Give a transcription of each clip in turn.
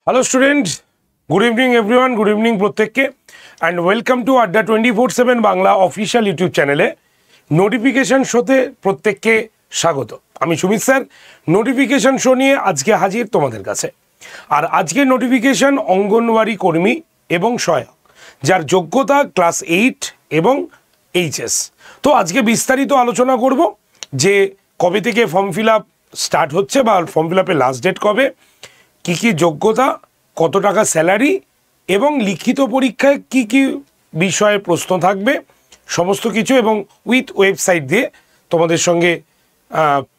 Hello students, good evening everyone, good evening প্রত্যেককে and welcome to আড্ডা 24/7 Bangla official YouTube চ্যানেলে notification শোতে প্রত্যেককে স্বাগত। আমি সুমিত স্যার নোটিফিকেশান শো নিয়ে আজকে হাজির তোমাদের কাছে। আর আজকের নোটিফিকেশান অঙ্গনওয়াড়ি কর্মী এবং সহায়ক, যার যোগ্যতা ক্লাস 8 এবং এইচএস। তো আজকে বিস্তারিত আলোচনা করব যে কবে থেকে ফর্ম ফিল আপ স্টার্ট হচ্ছে বা ফর্ম ফিল আপের লাস্ট ডেট কবে, কি কি যোগ্যতা, কত টাকা স্যালারি এবং লিখিত পরীক্ষায় কি কি বিষয়ে প্রশ্ন থাকবে সমস্ত কিছু, এবং উইথ ওয়েবসাইট দিয়ে তোমাদের সঙ্গে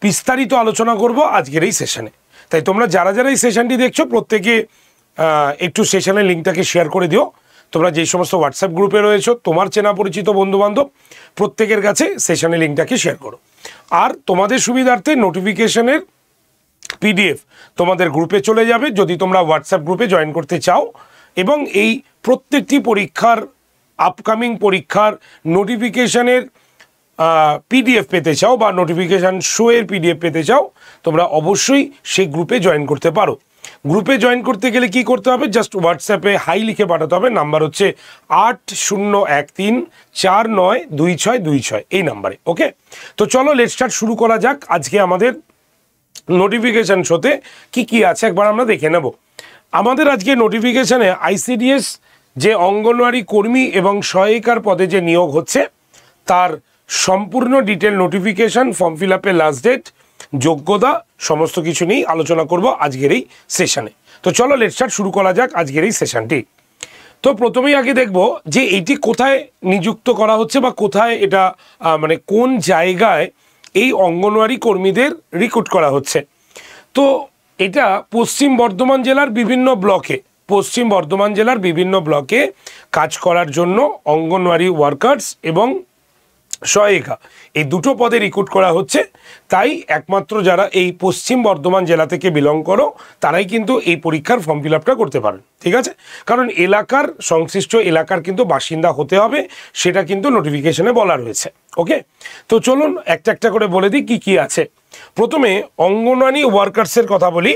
বিস্তারিত আলোচনা করব আজকের এই সেশনে। তাই তোমরা যারা যারা এই সেশনটি দেখছো প্রত্যেকে একটু সেশনের লিঙ্কটাকে শেয়ার করে দিও। তোমরা যেই সমস্ত হোয়াটসঅ্যাপ গ্রুপে রয়েছো, তোমার চেনা পরিচিত বন্ধুবান্ধব প্রত্যেকের কাছে সেশনের লিঙ্কটাকে শেয়ার করো। আর তোমাদের সুবিধার্থে নোটিফিকেশনের পিডিএফ তোমাদের গ্রুপে চলে যাবে যদি তোমরা হোয়াটসঅ্যাপ গ্রুপে জয়েন করতে চাও, এবং এই প্রত্যেকটি পরীক্ষার আপকামিং পরীক্ষার নোটিফিকেশনের পিডিএফ পেতে চাও বা নোটিফিকেশান শোয়ের পিডিএফ পেতে চাও, তোমরা অবশ্যই সেই গ্রুপে জয়েন করতে পারো। গ্রুপে জয়েন করতে গেলে কি করতে হবে, জাস্ট হোয়াটসঅ্যাপে হাই লিখে পাঠাতে হবে। নাম্বার হচ্ছে 8013492626 এই নাম্বারে। ওকে, তো চলো লেটস স্টার্ট, শুরু করা যাক। আজকে আমাদের নোটিফিকেশান শোতে কি কি আছে একবার আমরা দেখে নেব। আমাদের আজকে নোটিফিকেশানে আইসিডিএস যে অঙ্গনওয়াড়ি কর্মী এবং সহায়িকার পদে যে নিয়োগ হচ্ছে তার সম্পূর্ণ ডিটেল নোটিফিকেশান, ফর্ম ফিল আপের লাস্ট ডেট, যোগ্যতা সমস্ত কিছু নিয়েই আলোচনা করব আজকের এই সেশনে। তো চলো লেটস স্টার্ট, শুরু করা যাক আজকের এই সেশনটি। তো প্রথমেই আগে দেখব যে এইটি কোথায় নিযুক্ত করা হচ্ছে বা কোথায় এটা মানে কোন জায়গায় এই অঙ্গনওয়াড়ি কর্মীদের রিক্রুট করা হচ্ছে। তো এটা পশ্চিম বর্ধমান জেলার বিভিন্ন ব্লকে কাজ করার জন্য অঙ্গনওয়াড়ি ওয়ার্কার্স এবং সহায়িকা এই দুটো পদে রিক্রুট করা হচ্ছে। তাই একমাত্র যারা এই পশ্চিম বর্ধমান জেলা থেকে বিলং করো তারাই কিন্তু এই পরীক্ষার ফর্ম ফিল আপটা করতে পারেন, ঠিক আছে? কারণ এলাকার সংশ্লিষ্ট এলাকার কিন্তু বাসিন্দা হতে হবে, সেটা কিন্তু নোটিফিকেশনে বলা রয়েছে। ওকে, তো চলুন একটা একটা করে বলে দিই কি কি আছে। প্রথমে অঙ্গনওয়াড়ি ওয়ার্কার্সের কথা বলি,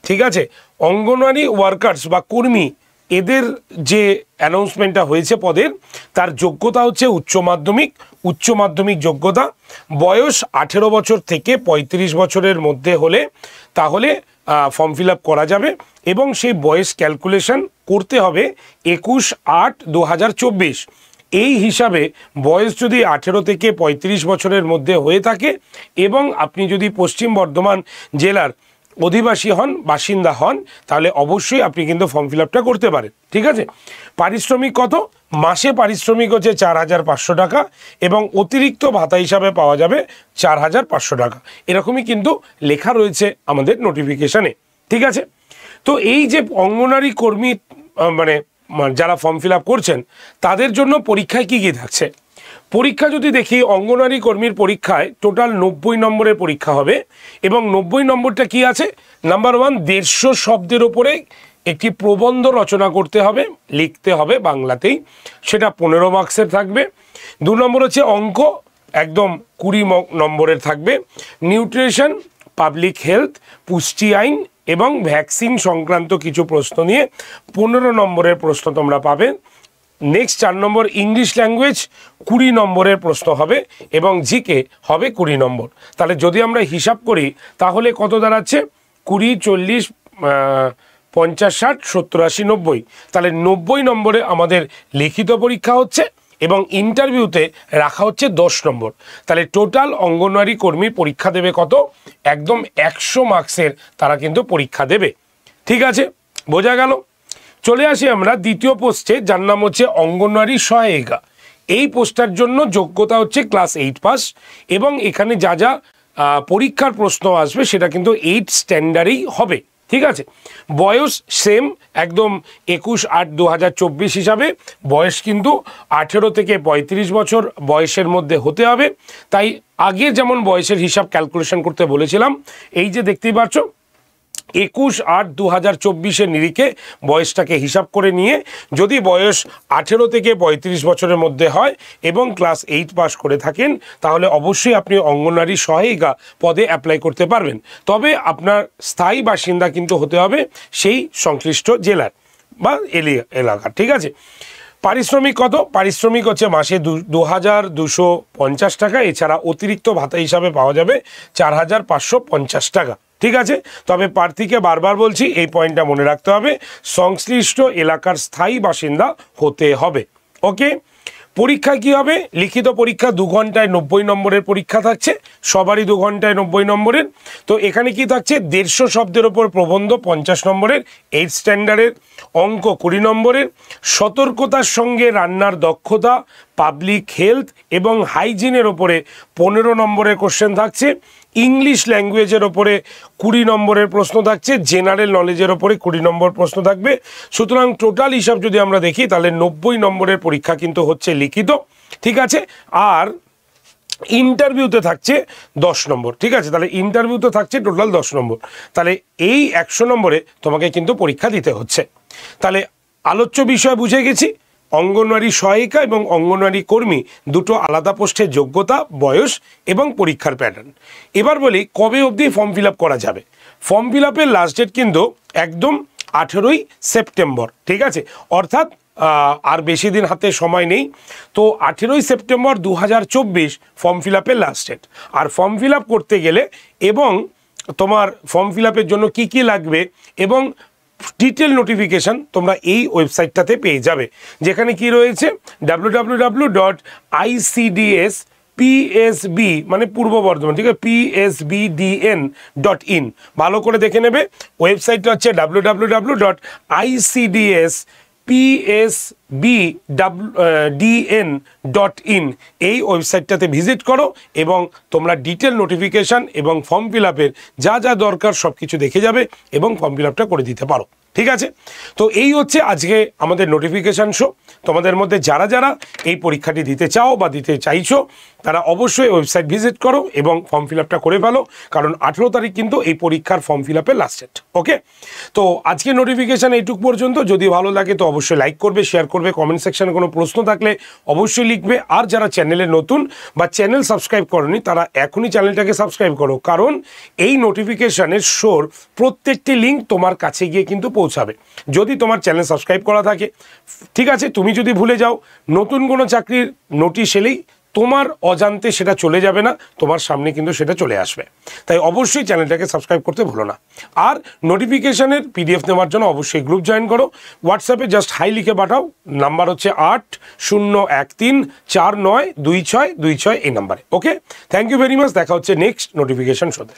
ঠিক আছে? অঙ্গনওয়াড়ি ওয়ার্কার্স বা কর্মী, এদের যে অ্যানাউন্সমেন্টটা হয়েছে পদের, তার যোগ্যতা হচ্ছে উচ্চ মাধ্যমিক যোগ্যতা, বয়স 18 বছর থেকে 35 বছরের মধ্যে হলে তাহলে ফর্ম ফিল আপ করা যাবে, এবং সেই বয়স ক্যালকুলেশন করতে হবে 21/8/2024। এই হিসাবে বয়স যদি 18 থেকে 35 বছরের মধ্যে হয়ে থাকে এবং আপনি যদি পশ্চিম বর্ধমান জেলার অধিবাসী হন, বাসিন্দা হন, তাহলে অবশ্যই আপনি কিন্তু ফর্ম ফিল আপটা করতে পারেন, ঠিক আছে? পারিশ্রমিক কত? মাসে পারিশ্রমিক হচ্ছে 4500 টাকা, এবং অতিরিক্ত ভাতা হিসাবে পাওয়া যাবে 4500 টাকা। এরকমই কিন্তু লেখা রয়েছে আমাদের নোটিফিকেশানে, ঠিক আছে? তো এই যে অঙ্গনওয়াড়ি কর্মী মানে যারা ফর্ম ফিল আপ করছেন তাদের জন্য পরীক্ষায় কি কি থাকছে। পরীক্ষা যদি দেখি, অঙ্গনওয়াড়ি কর্মীর পরীক্ষায় টোটাল 90 নম্বরের পরীক্ষা হবে, এবং 90 নম্বরটা কি আছে? নাম্বার 1, 150 শব্দের ওপরে একটি প্রবন্ধ রচনা করতে হবে, লিখতে হবে বাংলাতেই, সেটা 15 মার্কসের থাকবে। 2 নম্বর হচ্ছে অঙ্ক, একদম 20 নম্বরের থাকবে। নিউট্রিশন, পাবলিক হেলথ, পুষ্টি আইন এবং ভ্যাকসিন সংক্রান্ত কিছু প্রশ্ন নিয়ে 15 নম্বরের প্রশ্ন তোমরা পাবে। নেক্সট 4 নম্বর ইংলিশ ল্যাঙ্গুয়েজ, 20 নম্বরের প্রশ্ন হবে, এবং জিকে হবে 20 নম্বর। তাহলে যদি আমরা হিসাব করি তাহলে কত দাঁড়াচ্ছে? 20, 40, 50, 60, 70, 80, 90। তাহলে 90 নম্বরে আমাদের লিখিত পরীক্ষা হচ্ছে, এবং ইন্টারভিউতে রাখা হচ্ছে 10 নম্বর। তাহলে টোটাল অঙ্গনওয়াড়ি কর্মী পরীক্ষা দেবে কত? একদম 100 মার্কসের তারা কিন্তু পরীক্ষা দেবে, ঠিক আছে? বোঝা গেল? চলে আসি আমরা দ্বিতীয় পোস্টে, যার নাম হচ্ছে অঙ্গনওয়াড়ি সহায়িকা। এই পোস্টটার জন্য যোগ্যতা হচ্ছে ক্লাস 8 পাস, এবং এখানে যা যা পরীক্ষার প্রশ্ন আসবে সেটা কিন্তু 8 স্ট্যান্ডার্ডেই হবে, ঠিক আছে? বয়স সেম, একদম 21/8/2024 হিসাবে বয়স কিন্তু 18 থেকে 35 বছর বয়সের মধ্যে হতে হবে। তাই আগে যেমন বয়সের হিসাব ক্যালকুলেশন করতে বলেছিলাম, এই যে দেখতেই পাচ্ছ 21/8/2024 নিরিখে বয়সটাকে হিসাব করে নিয়ে যদি বয়স 18 থেকে 35 বছরের মধ্যে হয় এবং ক্লাস 8 পাস করে থাকেন তাহলে অবশ্যই আপনি অঙ্গনওয়াড়ি সহায়িকা পদে অ্যাপ্লাই করতে পারবেন। তবে আপনার স্থায়ী বাসিন্দা কিন্তু হতে হবে সেই সংশ্লিষ্ট জেলার বা এলাকার, ঠিক আছে। পারিশ্রমিক কত? পারিশ্রমিক হচ্ছে মাসে 2250 টাকা। এছাড়া অতিরিক্ত ভাতা হিসাবে পাওয়া যাবে 4550 টাকা, ঠিক আছে। তবে প্রার্থীকে বারবার বলছি এই পয়েন্টটা মনে রাখতে হবে, সংশ্লিষ্ট এলাকার স্থায়ী বাসিন্দা হতে হবে। ওকে, পরীক্ষা কি হবে? লিখিত পরীক্ষা 2 ঘন্টায় 90 নম্বরের পরীক্ষা থাকছে, সবারই 2 ঘন্টায় 90 নম্বরের। তো এখানে কি থাকছে? 150 শব্দের ওপর প্রবন্ধ 50 নম্বরের, 8 স্ট্যান্ডার্ডের, অঙ্ক 20 নম্বরের, সতর্কতার সঙ্গে রান্নার দক্ষতা, পাবলিক হেলথ এবং হাইজিনের ওপরে 15 নম্বরের কোশ্চেন থাকছে, ইংলিশ ল্যাঙ্গুয়েজের ওপরে 20 নম্বরের প্রশ্ন থাকছে, জেনারেল নলেজের ওপরে 20 নম্বর প্রশ্ন থাকবে। সুতরাং টোটাল হিসাব যদি আমরা দেখি তাহলে 90 নম্বরের পরীক্ষা কিন্তু হচ্ছে লিখিত, ঠিক আছে। আর ইন্টারভিউতে থাকছে 10 নম্বর, ঠিক আছে। তাহলে ইন্টারভিউতে থাকছে টোটাল 10 নম্বর, তাহলে এই 100 নম্বরে তোমাকে কিন্তু পরীক্ষা দিতে হচ্ছে। তাহলে আলোচ্য বিষয় বুঝে গেছি, অঙ্গনওয়াড়ি সহায়িকা এবং অঙ্গনওয়াড়ি কর্মী দুটো আলাদা পোস্টের যোগ্যতা, বয়স এবং পরীক্ষার প্যাটার্ন। এবার বলি কবে অবধি ফর্ম ফিল আপ করা যাবে। ফর্ম ফিল আপের লাস্ট ডেট কিন্তু একদম 18ই সেপ্টেম্বর, ঠিক আছে। অর্থাৎ আর বেশি দিন হাতে সময় নেই। তো 18ই সেপ্টেম্বর 2024 ফর্ম ফিল আপের লাস্ট ডেট। আর ফর্ম ফিল আপ করতে গেলে এবং তোমার ফর্ম ফিল আপের জন্য কী কী লাগবে এবং ডিটেল নোটিফিকেশান তোমরা এই ওয়েবসাইটটাতে পেয়ে যাবে, যেখানে কি রয়েছে www.icds.psb মানে পূর্ব বর্ধমান, ঠিক আছে, psbdn.in। ভালো করে দেখে নেবে, ওয়েবসাইটটা হচ্ছে www.icds.psbdn.in। এই ওয়েবসাইটটাতে ভিজিট করো এবং তোমরা ডিটেল নোটিফিকেশান এবং ফর্ম ফিল আপের যা যা দরকার সব কিছু দেখে যাবে এবং ফর্ম ফিল আপটা করে দিতে পারো, ঠিক আছে। তো এই হচ্ছে আজকে আমাদের নোটিফিকেশান শো। তোমাদের মধ্যে যারা যারা এই পরীক্ষাটি দিতে চাও বা দিতে চাইছো তারা অবশ্যই ওয়েবসাইট ভিজিট করো এবং ফর্ম ফিল আপটা করে ফেলো, কারণ 18 তারিখ কিন্তু এই পরীক্ষার ফর্ম ফিল আপের লাস্ট ডেট। ওকে, তো আজকে নোটিফিকেশান এইটুক পর্যন্ত। যদি ভালো লাগে তো অবশ্যই লাইক করবে, শেয়ার করবে, কমেন্ট সেকশনে কোনো প্রশ্ন থাকলে অবশ্যই লিখবে। আর যারা চ্যানেলে নতুন বা চ্যানেল সাবস্ক্রাইব করনি তারা এখনই চ্যানেলটাকে সাবস্ক্রাইব করো, কারণ এই নোটিফিকেশানের শোর প্রত্যেকটি লিঙ্ক তোমার কাছে গিয়ে কিন্তু পৌঁছাবে যদি তোমার চ্যানেল সাবস্ক্রাইব করা থাকে, ঠিক আছে। তুমি যদি ভুলে যাও নতুন কোনো চাকরির নোটিশ এলেই তোমার অজান্তে সেটা চলে যাবে না, তোমার সামনে কিন্তু সেটা চলে আসবে। তাই অবশ্যই চ্যানেলটাকে সাবস্ক্রাইব করতে ভুলো না। আর নোটিফিকেশানের PDF নেওয়ার জন্য অবশ্যই গ্রুপ জয়েন করো। হোয়াটসঅ্যাপে জাস্ট হাই লিখে পাঠাও, নাম্বার হচ্ছে 8013492626 এই নাম্বারে। ওকে, থ্যাংক ইউ ভেরি মাচ। দেখা হচ্ছে নেক্সট নোটিফিকেশান শোতে।